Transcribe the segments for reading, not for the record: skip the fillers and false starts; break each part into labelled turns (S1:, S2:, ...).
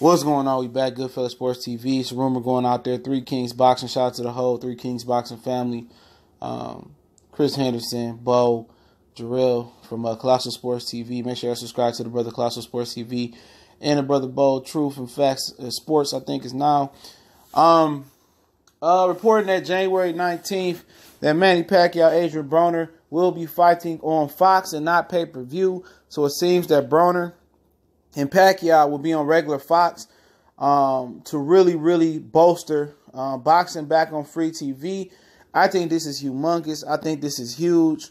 S1: What's going on? We back, Goodfellas Sports TV. It's a rumor going out there. Three Kings Boxing. Shout out to the whole Three Kings Boxing family. Chris Henderson, Bo, Jarrell from Colossal Sports TV. Make sure you subscribe to the brother Colossal Sports TV and the brother Bo, Truth and Facts Sports, I think is now. Reporting that January 19th that Manny Pacquiao, Adrien Broner will be fighting on Fox and not pay-per-view. So it seems that Broner and Pacquiao will be on regular Fox to really bolster boxing back on free TV. I think this is humongous. I think this is huge.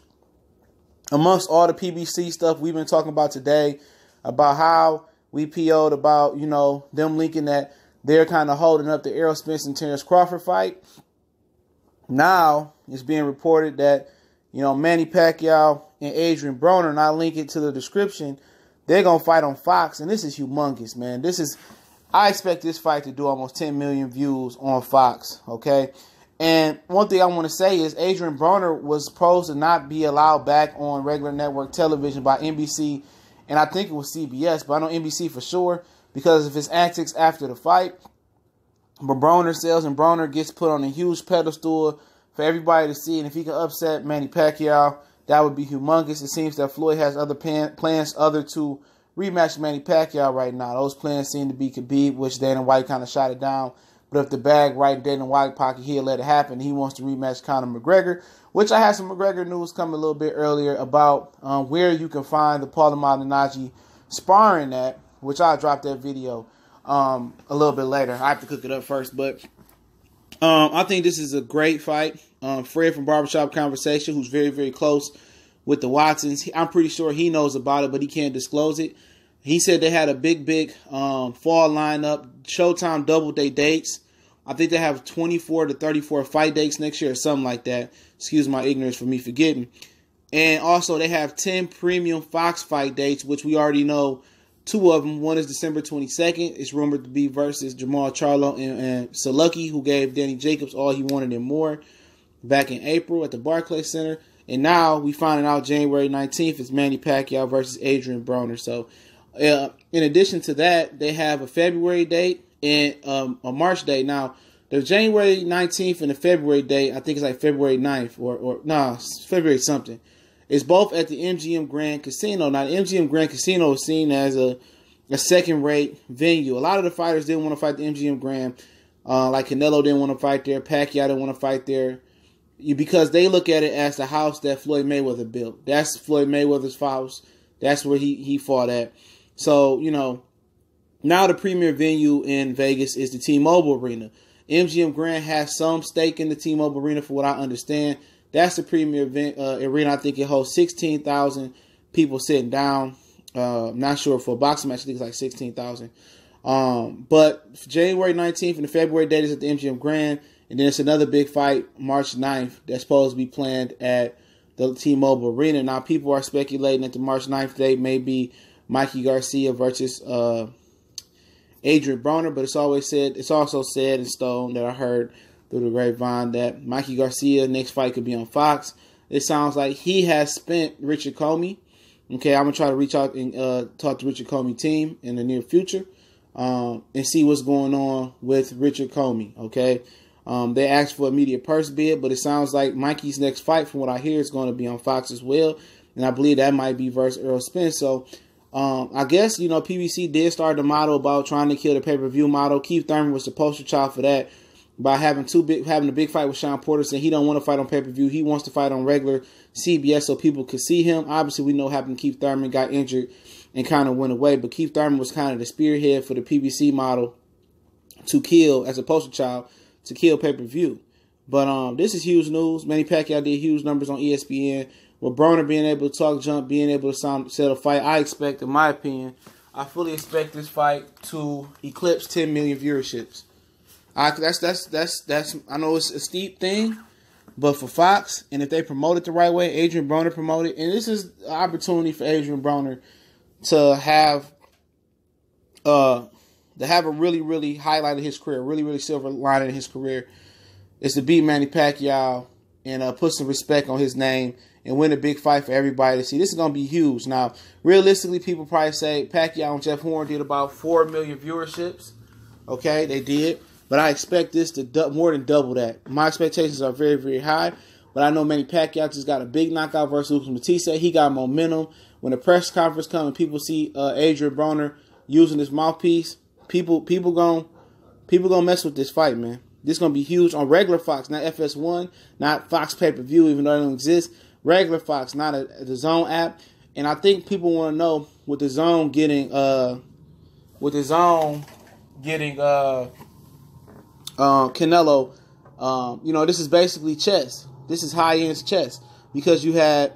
S1: Amongst all the PBC stuff we've been talking about today, about how we PO'd about, them linking that they're kind of holding up the Errol Spence and Terrence Crawford fight. Now it's being reported that, Manny Pacquiao and Adrien Broner, not link it to the description, they're going to fight on Fox, and this is humongous, man. I expect this fight to do almost 10 million views on Fox, okay? And one thing I want to say is Adrien Broner was supposed to not be allowed back on regular network television by NBC, and I think it was CBS, but I know NBC for sure because of his antics after the fight. But Broner sells, and Broner gets put on a huge pedestal for everybody to see, and if he can upset Manny Pacquiao, that would be humongous. It seems that Floyd has other plans other to rematch Manny Pacquiao right now. Those plans seem to be Khabib, which Dana White kind of shot it down. But if the bag right in Dana White pocket, he'll let it happen. He wants to rematch Conor McGregor, which I had some McGregor news coming a little bit earlier about where you can find the Paulie Malignaggi sparring at, which I'll drop that video a little bit later. I have to cook it up first, but I think this is a great fight. Fred from Barbershop Conversation, who's very, very close with the Watsons, I'm pretty sure he knows about it, but he can't disclose it. He said they had a big fall lineup. Showtime doubled their dates. I think they have 24 to 34 fight dates next year or something like that. Excuse my ignorance for me forgetting. And also they have 10 premium Fox fight dates, which we already know two of them. One is December 22nd. It's rumored to be versus Jamal Charlo and Saluki, who gave Danny Jacobs all he wanted and more back in April at the Barclays Center. And now we finding out January 19th is Manny Pacquiao versus Adrien Broner. So in addition to that, they have a February date and a March date. Now, the January 19th and the February date, I think it's like February 9th or February something. It's both at the MGM Grand Casino. Now, the MGM Grand Casino is seen as a second-rate venue. A lot of the fighters didn't want to fight the MGM Grand. Like Canelo didn't want to fight there. Pacquiao didn't want to fight there. Because they look at it as the house that Floyd Mayweather built. That's Floyd Mayweather's house. That's where he fought at. So, now the premier venue in Vegas is the T-Mobile Arena. MGM Grand has some stake in the T-Mobile Arena, for what I understand. That's the premier arena. I think it holds 16,000 people sitting down. Not sure for a boxing match. I think it's like 16,000. But January 19th and the February date is at the MGM Grand. And then it's another big fight, March 9th, that's supposed to be planned at the T-Mobile Arena. Now, people are speculating that the March 9th date may be Mikey Garcia versus Adrien Broner, but it's also said in stone that I heard through the grapevine that Mikey Garcia's next fight could be on Fox. It sounds like he has spent Richard Comey. Okay, I'm going to try to reach out and talk to Richard Comey team in the near future and see what's going on with Richard Comey, okay? They asked for a media purse bid, but it sounds like Mikey's next fight, from what I hear, is going to be on Fox as well. And I believe that might be versus Errol Spence. So, I guess, PBC did start the model about trying to kill the pay-per-view model. Keith Thurman was the poster child for that by having a big fight with Sean Porter, saying he don't want to fight on pay-per-view. He wants to fight on regular CBS so people could see him. Obviously, we know what happened. Keith Thurman got injured and kind of went away. But Keith Thurman was kind of the spearhead for the PBC model to kill, as a poster child, to kill pay-per-view. But this is huge news. Manny Pacquiao did huge numbers on ESPN. With Broner being able to talk jump, being able to set a fight, I expect, in my opinion, I fully expect this fight to eclipse 10 million viewerships. That's I know it's a steep thing, but for Fox, and if they promote it the right way, Adrien Broner promoted, and this is an opportunity for Adrien Broner to have a really highlight of his career, really silver lining in his career, is to beat Manny Pacquiao and put some respect on his name and win a big fight for everybody to see. This is going to be huge. Now, realistically, people probably say Pacquiao and Jeff Horn did about 4 million viewerships. Okay, they did. But I expect this to more than double that. My expectations are very, very high. But I know Manny Pacquiao just got a big knockout versus Lucas Matisse. He got momentum. When the press conference comes and people see Adrien Broner using his mouthpiece, people gonna mess with this fight, man. This gonna be huge on regular Fox, not FS1, not Fox pay-per-view, even though it don't exist. Regular Fox, not the Zone app. And I think people want to know with the Zone getting Canelo. This is basically chess. This is high-end chess because you had,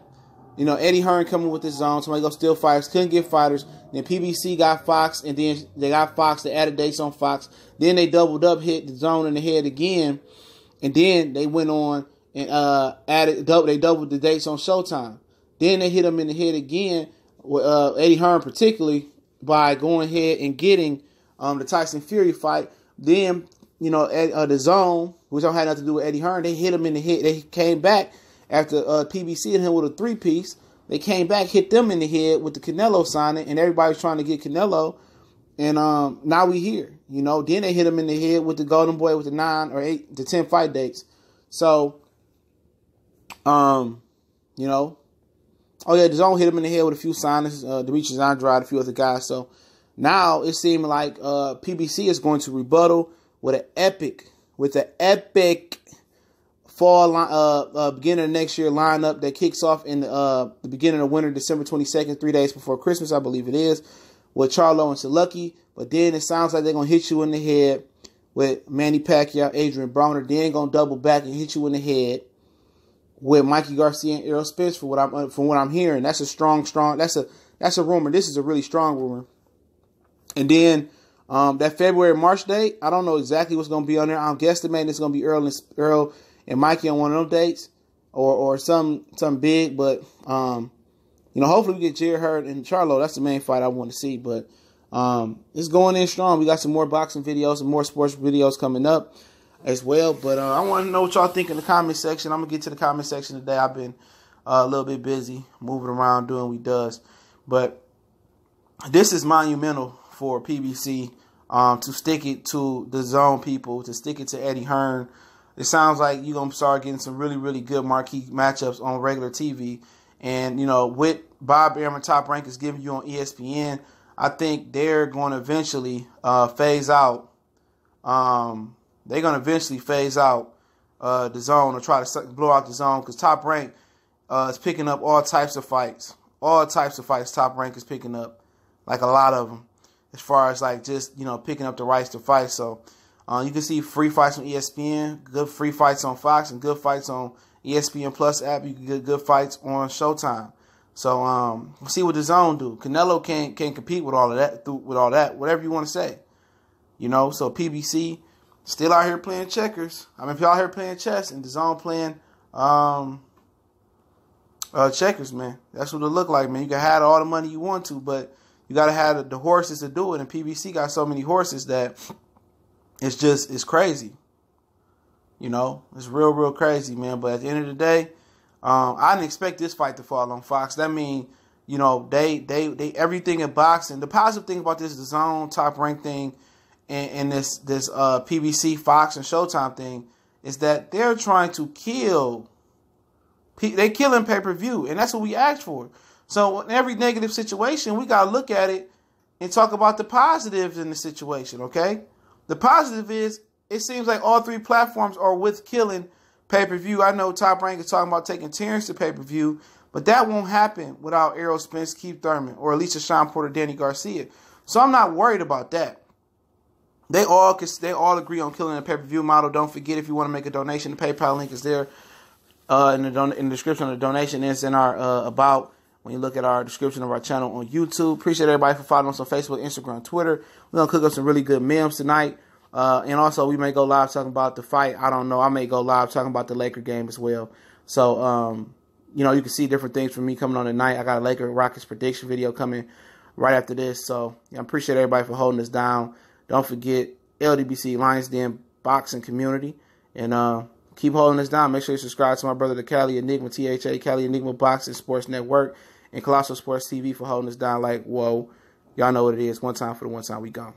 S1: Eddie Hearn coming with this Zone. Somebody go steal fighters, couldn't get fighters. Then PBC got Fox, and then they got Fox. They added dates on Fox. Then they doubled up, hit the Zone in the head again, and then they went on and They doubled the dates on Showtime. Then they hit them in the head again, with Eddie Hearn particularly, by going ahead and getting the Tyson Fury fight. Then the Zone, which don't have nothing to do with Eddie Hearn, they hit him in the head. They came back after PBC hit him with a 3-piece. They came back, hit them in the head with the Canelo signing, and everybody's trying to get Canelo. And now we here, Then they hit him in the head with the Golden Boy with the 9 or 8 to 10 fight dates. So, the Zone hit him in the head with a few signings, Demetrius Andrade, a few other guys. So now it seemed like PBC is going to rebuttal with an epic fall beginning of next year lineup that kicks off in the beginning of winter, December 22nd, 3 days before Christmas, I believe it is, with Charlo and Saluki. But then it sounds like they're going to hit you in the head with Manny Pacquiao, Adrien Broner. Then going to double back and hit you in the head with Mikey Garcia and Errol Spence from what I'm hearing. That's a strong, that's a rumor. This is a really strong rumor. And then that February, March date, I don't know exactly what's going to be on there. I'm guesstimating it's going to be Earl and Mikey on one of them dates or some big. But, hopefully we get Jared Hurd and Charlo. That's the main fight I want to see. But it's going in strong. We got some more boxing videos and more sports videos coming up as well. But I want to know what y'all think in the comment section. I'm going to get to the comment section today. I've been a little bit busy moving around doing what he does. But this is monumental for PBC to stick it to the Zone people, to stick it to Eddie Hearn. It sounds like you're going to start getting some really, really good marquee matchups on regular TV. And, with Bob Arum Top Rank is giving you on ESPN, I think they're going to eventually phase out. They're going to eventually phase out the Zone or try to blow out the Zone because Top Rank is picking up all types of fights. All types of fights Top Rank is picking up, like a lot of them, as far as like just, picking up the rights to fight. So you can see free fights on ESPN, good free fights on Fox, and good fights on ESPN Plus app. You can get good fights on Showtime. So we'll see what the Zone do. Canelo can't compete with all of that, whatever you want to say. So PBC still out here playing checkers. I mean, if y'all here playing chess and the Zone playing checkers, man. That's what it look like, man. You can have all the money you want to, but you got to have the horses to do it. And PBC got so many horses that it's crazy. It's real, real crazy, man. But at the end of the day, I didn't expect this fight to fall on Fox. That mean, they everything in boxing. The positive thing about this is the Zone Top Rank thing and this PBC, Fox, and Showtime thing is that they're trying to kill. They killing pay-per-view, and that's what we asked for. So in every negative situation, we got to look at it and talk about the positives in the situation, okay? The positive is it seems like all three platforms are with killing pay-per-view. I know Top Rank is talking about taking Terrence to pay-per-view, but that won't happen without Errol Spence, Keith Thurman, or Alicia Sean Porter, Danny Garcia. So I'm not worried about that. They all agree on killing the pay-per-view model. Don't forget, if you want to make a donation, the PayPal link is there in the description of the donation. It's in our about when you look at our description of our channel on YouTube. Appreciate everybody for following us on Facebook, Instagram, Twitter. We're going to cook up some really good memes tonight. And also, we may go live talking about the fight. I don't know. I may go live talking about the Laker game as well. So, you can see different things from me coming on tonight. I got a Laker Rockets prediction video coming right after this. So, I appreciate everybody for holding us down. Don't forget, LDBC, Lions Den Boxing Community. And Keep holding us down. Make sure you subscribe to my brother, the Cali Enigma, THA, Cali Enigma Boxing Sports Network, and Colossal Sports TV for holding us down like, whoa. Y'all know what it is. One time for the one time we gone.